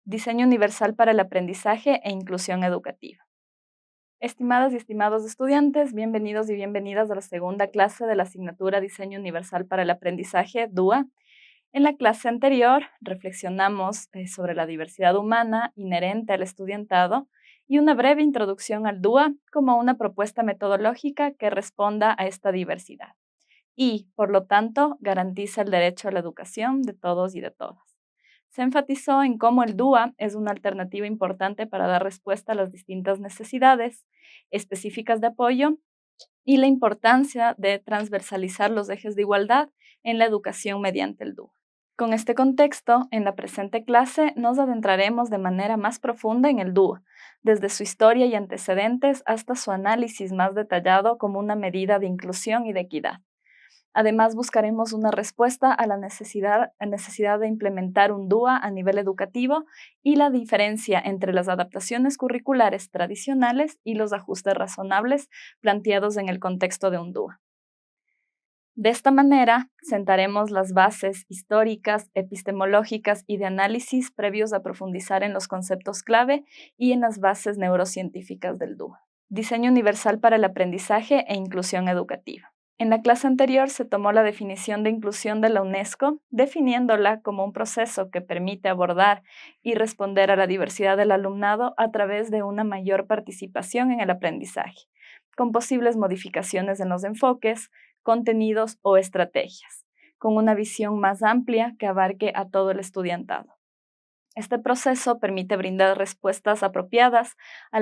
Diseño universal para el aprendizaje e inclusión educativa. Estimadas y estimados estudiantes, bienvenidos y bienvenidas a la segunda clase de la asignatura Diseño Universal para el Aprendizaje, DUA. En la clase anterior reflexionamos sobre la diversidad humana inherente al estudiantado y una breve introducción al DUA como una propuesta metodológica que responda a esta diversidad y, por lo tanto, garantiza el derecho a la educación de todos y de todas. Se enfatizó en cómo el DUA es una alternativa importante para dar respuesta a las distintas necesidades específicas de apoyo y la importancia de transversalizar los ejes de igualdad en la educación mediante el DUA. Con este contexto, en la presente clase nos adentraremos de manera más profunda en el DUA, desde su historia y antecedentes hasta su análisis más detallado como una medida de inclusión y de equidad. Además, buscaremos una respuesta a la necesidad de implementar un DUA a nivel educativo y la diferencia entre las adaptaciones curriculares tradicionales y los ajustes razonables planteados en el contexto de un DUA. De esta manera, sentaremos las bases históricas, epistemológicas y de análisis previos a profundizar en los conceptos clave y en las bases neurocientíficas del DUA. Diseño universal para el aprendizaje e inclusión educativa. En la clase anterior se tomó la definición de inclusión de la UNESCO, definiéndola como un proceso que permite abordar y responder a la diversidad del alumnado a través de una mayor participación en el aprendizaje, con posibles modificaciones en los enfoques, contenidos o estrategias, con una visión más amplia que abarque a todo el estudiantado. Este proceso permite brindar respuestas apropiadas a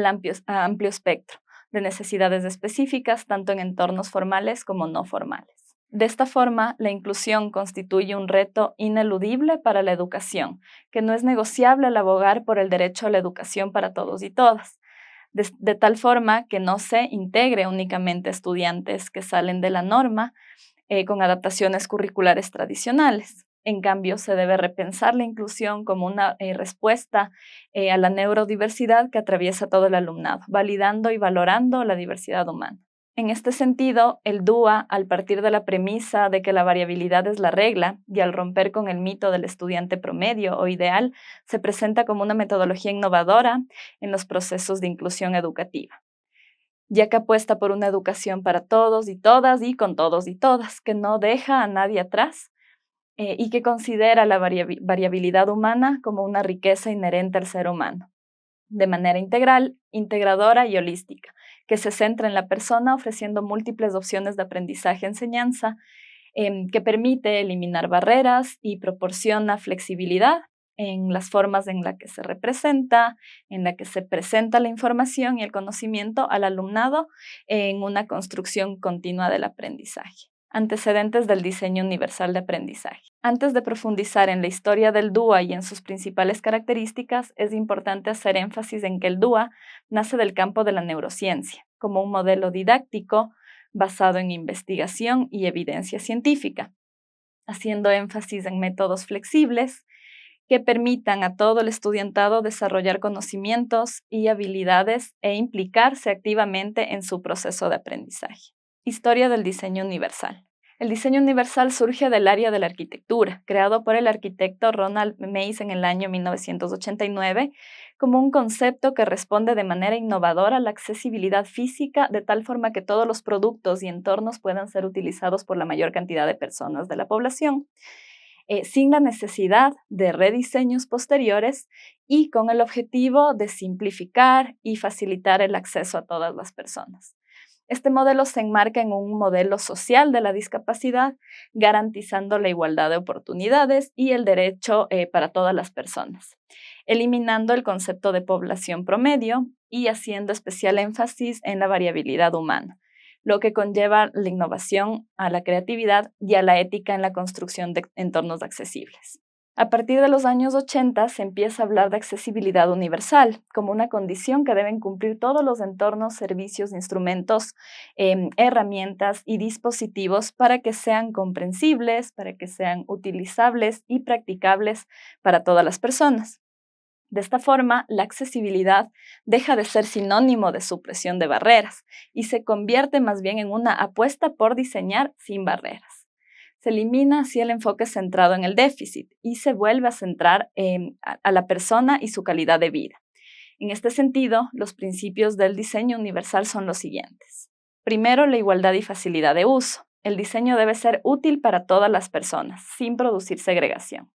amplio espectro de necesidades específicas, tanto en entornos formales como no formales. De esta forma, la inclusión constituye un reto ineludible para la educación, que no es negociable al abogar por el derecho a la educación para todos y todas, de tal forma que no se integre únicamente estudiantes que salen de la norma con adaptaciones curriculares tradicionales. En cambio, se debe repensar la inclusión como una respuesta a la neurodiversidad que atraviesa todo el alumnado, validando y valorando la diversidad humana. En este sentido, el DUA, al partir de la premisa de que la variabilidad es la regla y al romper con el mito del estudiante promedio o ideal, se presenta como una metodología innovadora en los procesos de inclusión educativa, ya que apuesta por una educación para todos y todas y con todos y todas, que no deja a nadie atrás y que considera la variabilidad humana como una riqueza inherente al ser humano, de manera integral, integradora y holística, que se centra en la persona ofreciendo múltiples opciones de aprendizaje-enseñanza, que permite eliminar barreras y proporciona flexibilidad en las formas en las que se representa, en la que se presenta la información y el conocimiento al alumnado en una construcción continua del aprendizaje. Antecedentes del diseño universal de aprendizaje. Antes de profundizar en la historia del DUA y en sus principales características, es importante hacer énfasis en que el DUA nace del campo de la neurociencia, como un modelo didáctico basado en investigación y evidencia científica, haciendo énfasis en métodos flexibles que permitan a todo el estudiantado desarrollar conocimientos y habilidades e implicarse activamente en su proceso de aprendizaje. Historia del diseño universal. El diseño universal surge del área de la arquitectura, creado por el arquitecto Ronald Mace en el año 1989, como un concepto que responde de manera innovadora a la accesibilidad física, de tal forma que todos los productos y entornos puedan ser utilizados por la mayor cantidad de personas de la población, sin la necesidad de rediseños posteriores y con el objetivo de simplificar y facilitar el acceso a todas las personas. Este modelo se enmarca en un modelo social de la discapacidad, garantizando la igualdad de oportunidades y el derecho para todas las personas, eliminando el concepto de población promedio y haciendo especial énfasis en la variabilidad humana, lo que conlleva la innovación, a la creatividad y a la ética en la construcción de entornos accesibles. A partir de los años 80 se empieza a hablar de accesibilidad universal como una condición que deben cumplir todos los entornos, servicios, instrumentos, herramientas y dispositivos para que sean comprensibles, para que sean utilizables y practicables para todas las personas. De esta forma, la accesibilidad deja de ser sinónimo de supresión de barreras y se convierte más bien en una apuesta por diseñar sin barreras. Se elimina así el enfoque centrado en el déficit y se vuelve a centrar a la persona y su calidad de vida. En este sentido, los principios del diseño universal son los siguientes. Primero, la igualdad y facilidad de uso. El diseño debe ser útil para todas las personas, sin producir segregación.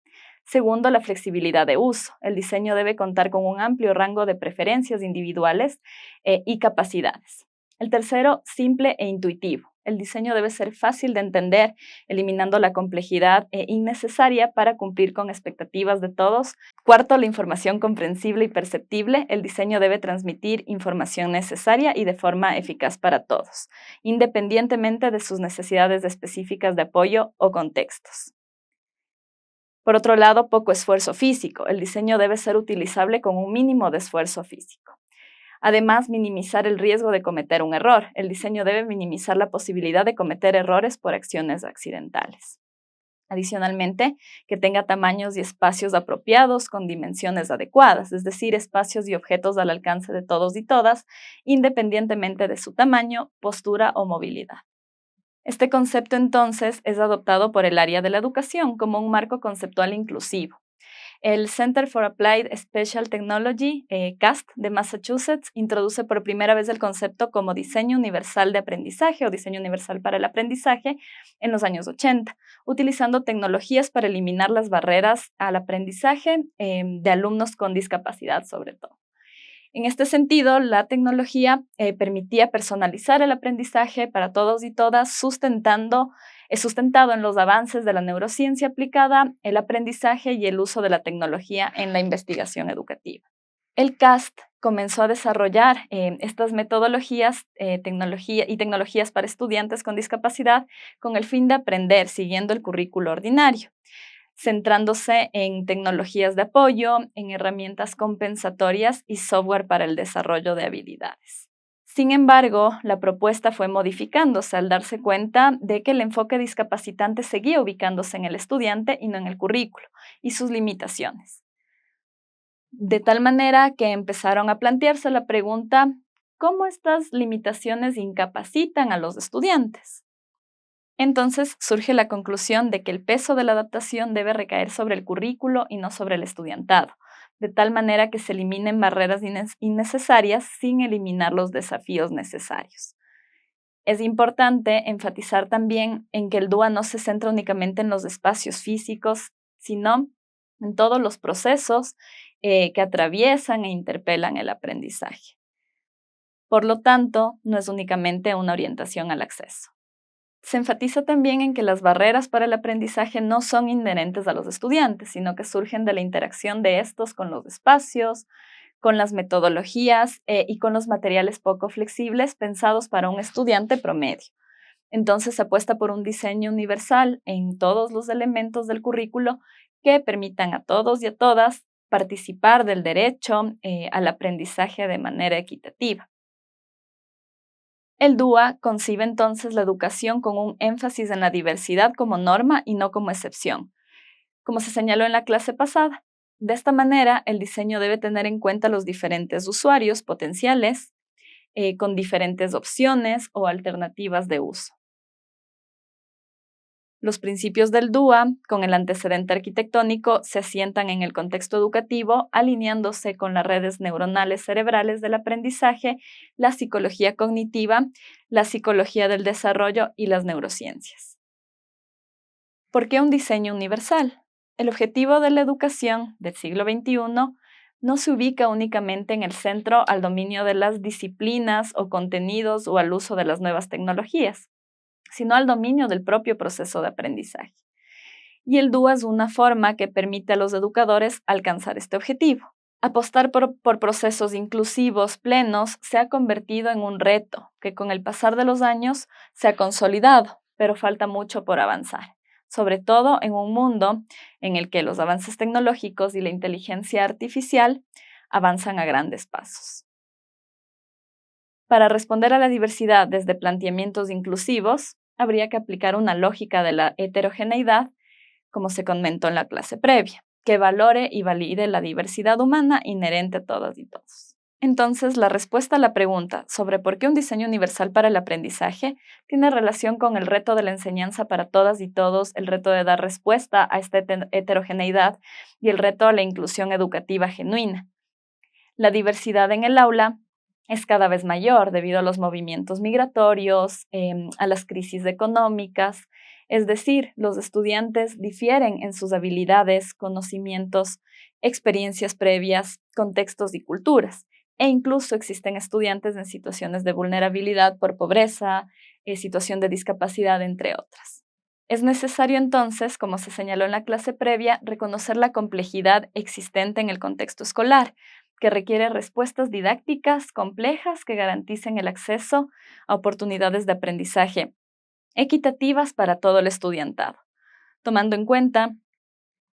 Segundo, la flexibilidad de uso. El diseño debe contar con un amplio rango de preferencias individuales y capacidades. El tercero, simple e intuitivo. El diseño debe ser fácil de entender, eliminando la complejidad innecesaria para cumplir con expectativas de todos. Cuarto, la información comprensible y perceptible. El diseño debe transmitir información necesaria y de forma eficaz para todos, independientemente de sus necesidades específicas de apoyo o contextos. Por otro lado, poco esfuerzo físico. El diseño debe ser utilizable con un mínimo de esfuerzo físico. Además, minimizar el riesgo de cometer un error. El diseño debe minimizar la posibilidad de cometer errores por acciones accidentales. Adicionalmente, que tenga tamaños y espacios apropiados con dimensiones adecuadas, es decir, espacios y objetos al alcance de todos y todas, independientemente de su tamaño, postura o movilidad. Este concepto entonces es adoptado por el área de la educación como un marco conceptual inclusivo. El Center for Applied Special Technology, CAST, de Massachusetts, introduce por primera vez el concepto como diseño universal de aprendizaje o diseño universal para el aprendizaje en los años 80, utilizando tecnologías para eliminar las barreras al aprendizaje de alumnos con discapacidad, sobre todo. En este sentido, la tecnología permitía personalizar el aprendizaje para todos y todas, sustentado en los avances de la neurociencia aplicada, el aprendizaje y el uso de la tecnología en la investigación educativa. El CAST comenzó a desarrollar estas metodologías y tecnologías para estudiantes con discapacidad con el fin de aprender siguiendo el currículo ordinario, centrándose en tecnologías de apoyo, en herramientas compensatorias y software para el desarrollo de habilidades. Sin embargo, la propuesta fue modificándose al darse cuenta de que el enfoque discapacitante seguía ubicándose en el estudiante y no en el currículo, y sus limitaciones. De tal manera que empezaron a plantearse la pregunta, ¿cómo estas limitaciones incapacitan a los estudiantes? Entonces surge la conclusión de que el peso de la adaptación debe recaer sobre el currículo y no sobre el estudiantado, de tal manera que se eliminen barreras innecesarias sin eliminar los desafíos necesarios. Es importante enfatizar también en que el DUA no se centra únicamente en los espacios físicos, sino en todos los procesos que atraviesan e interpelan el aprendizaje. Por lo tanto, no es únicamente una orientación al acceso. Se enfatiza también en que las barreras para el aprendizaje no son inherentes a los estudiantes, sino que surgen de la interacción de estos con los espacios, con las metodologías y con los materiales poco flexibles pensados para un estudiante promedio. Entonces se apuesta por un diseño universal en todos los elementos del currículo que permitan a todos y a todas participar del derecho al aprendizaje de manera equitativa. El DUA concibe entonces la educación con un énfasis en la diversidad como norma y no como excepción, como se señaló en la clase pasada. De esta manera, el diseño debe tener en cuenta los diferentes usuarios potenciales con diferentes opciones o alternativas de uso. Los principios del DUA, con el antecedente arquitectónico, se asientan en el contexto educativo, alineándose con las redes neuronales cerebrales del aprendizaje, la psicología cognitiva, la psicología del desarrollo y las neurociencias. ¿Por qué un diseño universal? El objetivo de la educación del siglo XXI no se ubica únicamente en el centro al dominio de las disciplinas o contenidos o al uso de las nuevas tecnologías, sino al dominio del propio proceso de aprendizaje. Y el DUA es una forma que permite a los educadores alcanzar este objetivo. Apostar por procesos inclusivos plenos se ha convertido en un reto que con el pasar de los años se ha consolidado, pero falta mucho por avanzar, sobre todo en un mundo en el que los avances tecnológicos y la inteligencia artificial avanzan a grandes pasos. Para responder a la diversidad desde planteamientos inclusivos, habría que aplicar una lógica de la heterogeneidad, como se comentó en la clase previa, que valore y valide la diversidad humana inherente a todas y todos. Entonces, la respuesta a la pregunta sobre por qué un diseño universal para el aprendizaje tiene relación con el reto de la enseñanza para todas y todos, el reto de dar respuesta a esta heterogeneidad y el reto a la inclusión educativa genuina. La diversidad en el aula es cada vez mayor debido a los movimientos migratorios, a las crisis económicas, es decir, los estudiantes difieren en sus habilidades, conocimientos, experiencias previas, contextos y culturas. E incluso existen estudiantes en situaciones de vulnerabilidad por pobreza, situación de discapacidad, entre otras. Es necesario entonces, como se señaló en la clase previa, reconocer la complejidad existente en el contexto escolar, que requiere respuestas didácticas complejas que garanticen el acceso a oportunidades de aprendizaje equitativas para todo el estudiantado, tomando en cuenta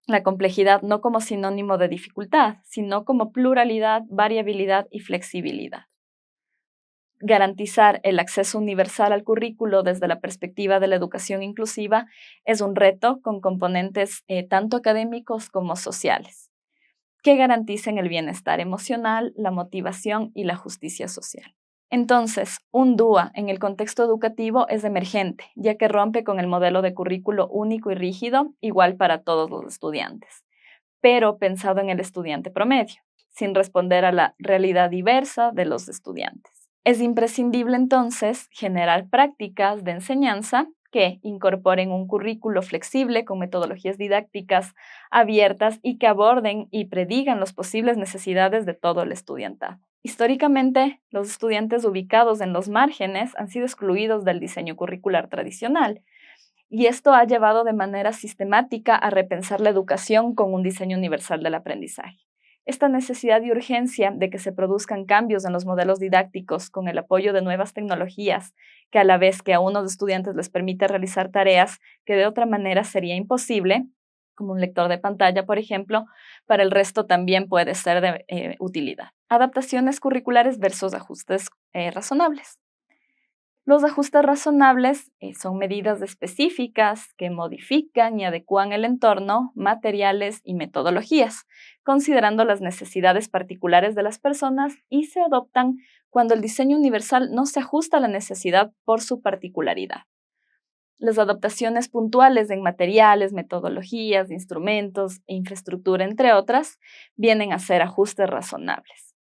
la complejidad no como sinónimo de dificultad, sino como pluralidad, variabilidad y flexibilidad. Garantizar el acceso universal al currículo desde la perspectiva de la educación inclusiva es un reto con componentes tanto académicos como sociales, que garanticen el bienestar emocional, la motivación y la justicia social. Entonces, un DUA en el contexto educativo es emergente, ya que rompe con el modelo de currículo único y rígido, igual para todos los estudiantes, pero pensado en el estudiante promedio, sin responder a la realidad diversa de los estudiantes. Es imprescindible entonces generar prácticas de enseñanza que incorporen un currículo flexible con metodologías didácticas abiertas y que aborden y predigan las posibles necesidades de todo el estudiantado. Históricamente, los estudiantes ubicados en los márgenes han sido excluidos del diseño curricular tradicional, y esto ha llevado de manera sistemática a repensar la educación con un diseño universal del aprendizaje. Esta necesidad y urgencia de que se produzcan cambios en los modelos didácticos con el apoyo de nuevas tecnologías, que a la vez que a unos estudiantes les permite realizar tareas que de otra manera sería imposible, como un lector de pantalla, por ejemplo, para el resto también puede ser de utilidad. Adaptaciones curriculares versus ajustes razonables. Los ajustes razonables son medidas específicas que modifican y adecúan el entorno, materiales y metodologías, considerando las necesidades particulares de las personas y se adoptan cuando el diseño universal no se ajusta a la necesidad por su particularidad. Las adaptaciones puntuales en materiales, metodologías, instrumentos e infraestructura, entre otras, vienen a ser ajustes razonables.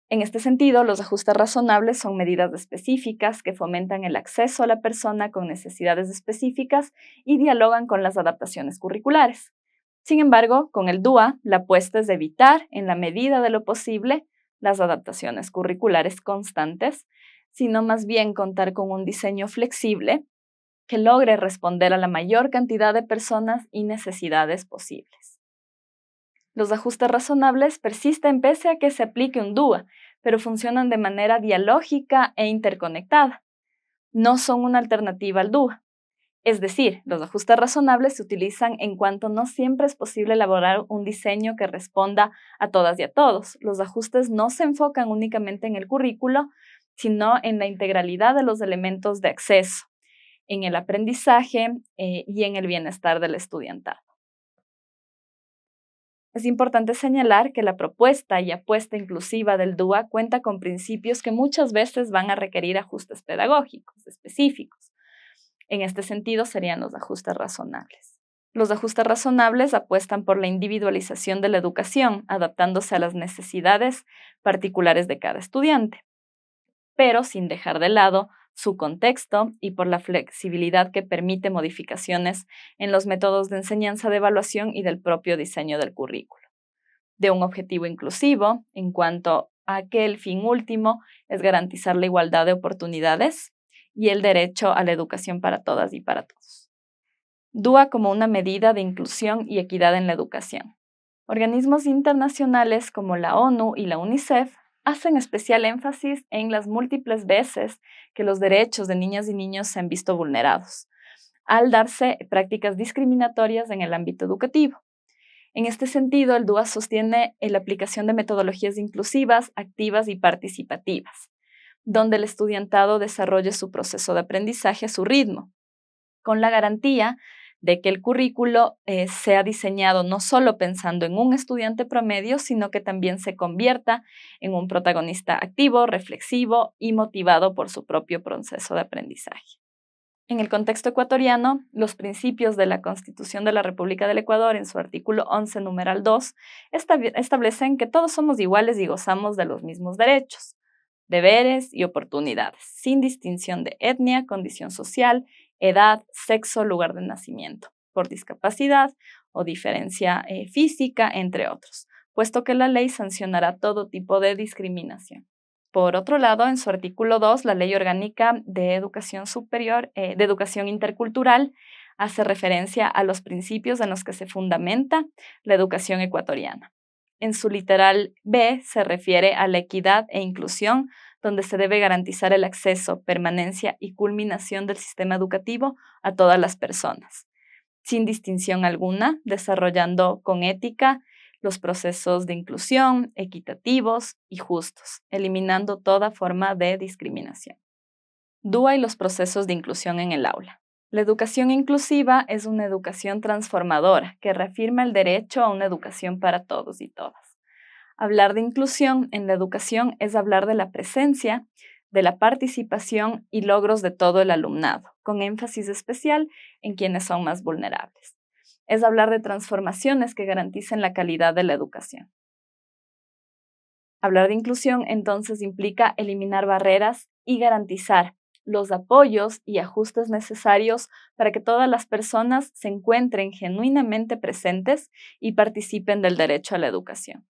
En este sentido, los ajustes razonables son medidas específicas que fomentan el acceso a la persona con necesidades específicas y dialogan con las adaptaciones curriculares. Sin embargo, con el DUA, la apuesta es de evitar, en la medida de lo posible, las adaptaciones curriculares constantes, sino más bien contar con un diseño flexible que logre responder a la mayor cantidad de personas y necesidades posibles. Los ajustes razonables persisten pese a que se aplique un DUA, pero funcionan de manera dialógica e interconectada. No son una alternativa al DUA. Es decir, los ajustes razonables se utilizan en cuanto no siempre es posible elaborar un diseño que responda a todas y a todos. Los ajustes no se enfocan únicamente en el currículo, sino en la integralidad de los elementos de acceso, en el aprendizaje y en el bienestar del estudiantado. Es importante señalar que la propuesta y apuesta inclusiva del DUA cuenta con principios que muchas veces van a requerir ajustes pedagógicos específicos. En este sentido serían los ajustes razonables. Los ajustes razonables apuestan por la individualización de la educación, adaptándose a las necesidades particulares de cada estudiante, pero sin dejar de lado su contexto y por la flexibilidad que permite modificaciones en los métodos de enseñanza, de evaluación y del propio diseño del currículo. De un objetivo inclusivo, en cuanto a que el fin último es garantizar la igualdad de oportunidades y el derecho a la educación para todas y para todos. DUA como una medida de inclusión y equidad en la educación. Organismos internacionales como la ONU y la UNICEF hacen especial énfasis en las múltiples veces que los derechos de niñas y niños se han visto vulnerados, al darse prácticas discriminatorias en el ámbito educativo. En este sentido, el DUA sostiene la aplicación de metodologías inclusivas, activas y participativas, donde el estudiantado desarrolle su proceso de aprendizaje a su ritmo, con la garantía de que el currículo sea diseñado no solo pensando en un estudiante promedio, sino que también se convierta en un protagonista activo, reflexivo y motivado por su propio proceso de aprendizaje. En el contexto ecuatoriano, los principios de la Constitución de la República del Ecuador, en su artículo 11, numeral 2, establecen que todos somos iguales y gozamos de los mismos derechos, deberes y oportunidades, sin distinción de etnia, condición social, edad, sexo, lugar de nacimiento, por discapacidad o diferencia física, entre otros, puesto que la ley sancionará todo tipo de discriminación. Por otro lado, en su artículo 2, la Ley Orgánica de Educación Superior, de Educación Intercultural, hace referencia a los principios en los que se fundamenta la educación ecuatoriana. En su literal B se refiere a la equidad e inclusión, donde se debe garantizar el acceso, permanencia y culminación del sistema educativo a todas las personas, sin distinción alguna, desarrollando con ética los procesos de inclusión equitativos y justos, eliminando toda forma de discriminación. DUA y los procesos de inclusión en el aula. La educación inclusiva es una educación transformadora que reafirma el derecho a una educación para todos y todas. Hablar de inclusión en la educación es hablar de la presencia, de la participación y logros de todo el alumnado, con énfasis especial en quienes son más vulnerables. Es hablar de transformaciones que garanticen la calidad de la educación. Hablar de inclusión entonces implica eliminar barreras y garantizar los apoyos y ajustes necesarios para que todas las personas se encuentren genuinamente presentes y participen del derecho a la educación.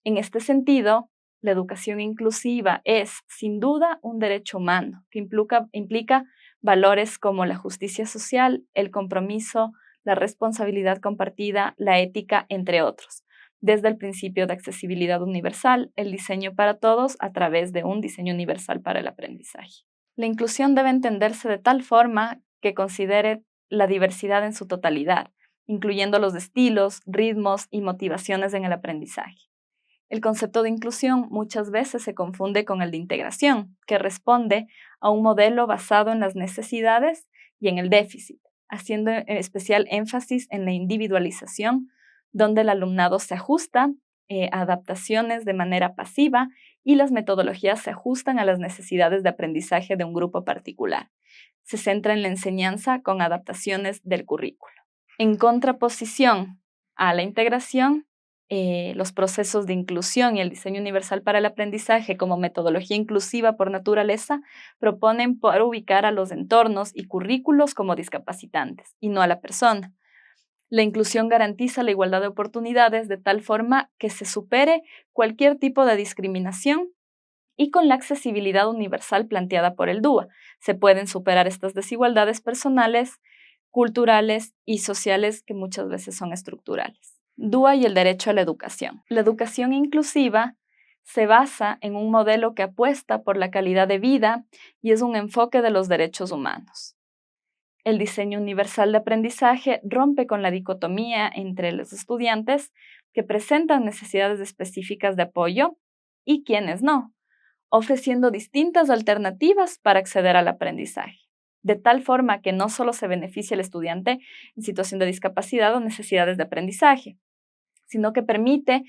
En este sentido, la educación inclusiva es, sin duda, un derecho humano que implica valores como la justicia social, el compromiso, la responsabilidad compartida, la ética, entre otros, desde el principio de accesibilidad universal, el diseño para todos a través de un diseño universal para el aprendizaje. La inclusión debe entenderse de tal forma que considere la diversidad en su totalidad, incluyendo los estilos, ritmos y motivaciones en el aprendizaje. El concepto de inclusión muchas veces se confunde con el de integración, que responde a un modelo basado en las necesidades y en el déficit, haciendo especial énfasis en la individualización, donde el alumnado se ajusta a adaptaciones de manera pasiva y las metodologías se ajustan a las necesidades de aprendizaje de un grupo particular. Se centra en la enseñanza con adaptaciones del currículo. En contraposición a la integración, los procesos de inclusión y el diseño universal para el aprendizaje como metodología inclusiva por naturaleza proponen poder ubicar a los entornos y currículos como discapacitantes y no a la persona. La inclusión garantiza la igualdad de oportunidades de tal forma que se supere cualquier tipo de discriminación y con la accesibilidad universal planteada por el DUA. Se pueden superar estas desigualdades personales, culturales y sociales que muchas veces son estructurales. DUA y el derecho a la educación. La educación inclusiva se basa en un modelo que apuesta por la calidad de vida y es un enfoque de los derechos humanos. El diseño universal de aprendizaje rompe con la dicotomía entre los estudiantes que presentan necesidades específicas de apoyo y quienes no, ofreciendo distintas alternativas para acceder al aprendizaje, de tal forma que no solo se beneficia al estudiante en situación de discapacidad o necesidades de aprendizaje, sino que permite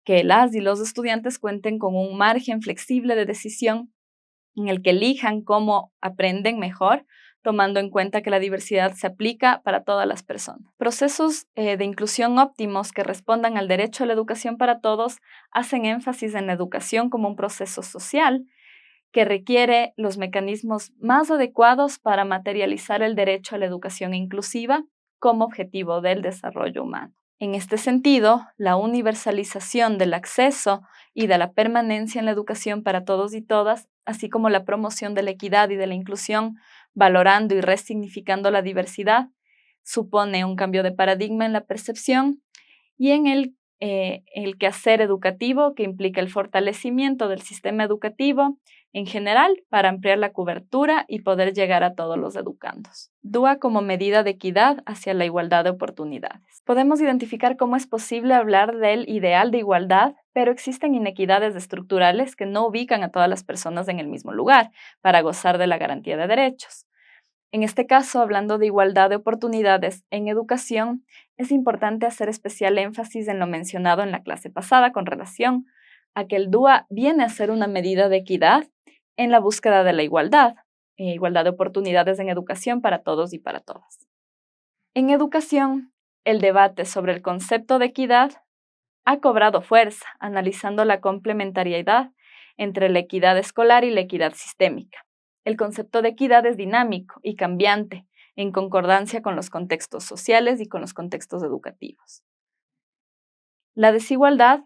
que las y los estudiantes cuenten con un margen flexible de decisión en el que elijan cómo aprenden mejor, tomando en cuenta que la diversidad se aplica para todas las personas. Procesos de inclusión óptimos que respondan al derecho a la educación para todos hacen énfasis en la educación como un proceso social que requiere los mecanismos más adecuados para materializar el derecho a la educación inclusiva como objetivo del desarrollo humano. En este sentido, la universalización del acceso y de la permanencia en la educación para todos y todas, así como la promoción de la equidad y de la inclusión, valorando y resignificando la diversidad, supone un cambio de paradigma en la percepción y en el quehacer educativo que implica el fortalecimiento del sistema educativo en general para ampliar la cobertura y poder llegar a todos los educandos. DUA como medida de equidad hacia la igualdad de oportunidades. Podemos identificar cómo es posible hablar del ideal de igualdad, pero existen inequidades estructurales que no ubican a todas las personas en el mismo lugar para gozar de la garantía de derechos. En este caso, hablando de igualdad de oportunidades en educación, es importante hacer especial énfasis en lo mencionado en la clase pasada con relación a que el DUA viene a ser una medida de equidad en la búsqueda de la igualdad de oportunidades en educación para todos y para todas. En educación, el debate sobre el concepto de equidad ha cobrado fuerza, analizando la complementariedad entre la equidad escolar y la equidad sistémica. El concepto de equidad es dinámico y cambiante, en concordancia con los contextos sociales y con los contextos educativos. La desigualdad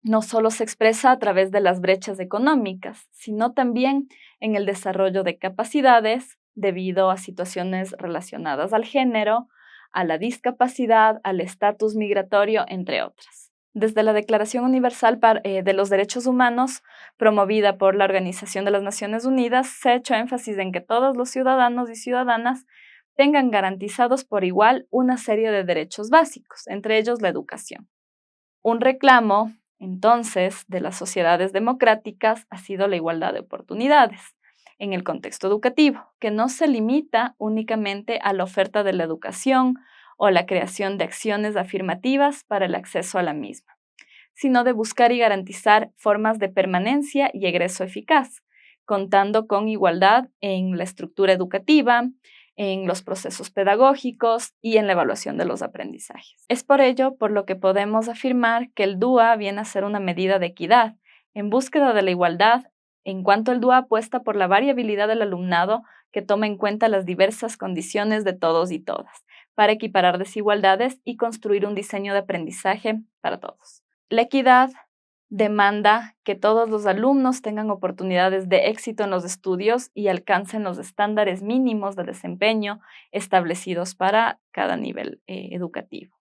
no solo se expresa a través de las brechas económicas, sino también en el desarrollo de capacidades debido a situaciones relacionadas al género, a la discapacidad, al estatus migratorio, entre otras. Desde la Declaración Universal de los Derechos Humanos, promovida por la Organización de las Naciones Unidas, se ha hecho énfasis en que todos los ciudadanos y ciudadanas tengan garantizados por igual una serie de derechos básicos, entre ellos la educación. Un reclamo, entonces, de las sociedades democráticas ha sido la igualdad de oportunidades en el contexto educativo, que no se limita únicamente a la oferta de la educación o la creación de acciones afirmativas para el acceso a la misma, sino de buscar y garantizar formas de permanencia y egreso eficaz, contando con igualdad en la estructura educativa, en los procesos pedagógicos y en la evaluación de los aprendizajes. Es por ello por lo que podemos afirmar que el DUA viene a ser una medida de equidad en búsqueda de la igualdad, en cuanto el DUA apuesta por la variabilidad del alumnado que toma en cuenta las diversas condiciones de todos y todas, para equiparar desigualdades y construir un diseño de aprendizaje para todos. La equidad demanda que todos los alumnos tengan oportunidades de éxito en los estudios y alcancen los estándares mínimos de desempeño establecidos para cada nivel educativo.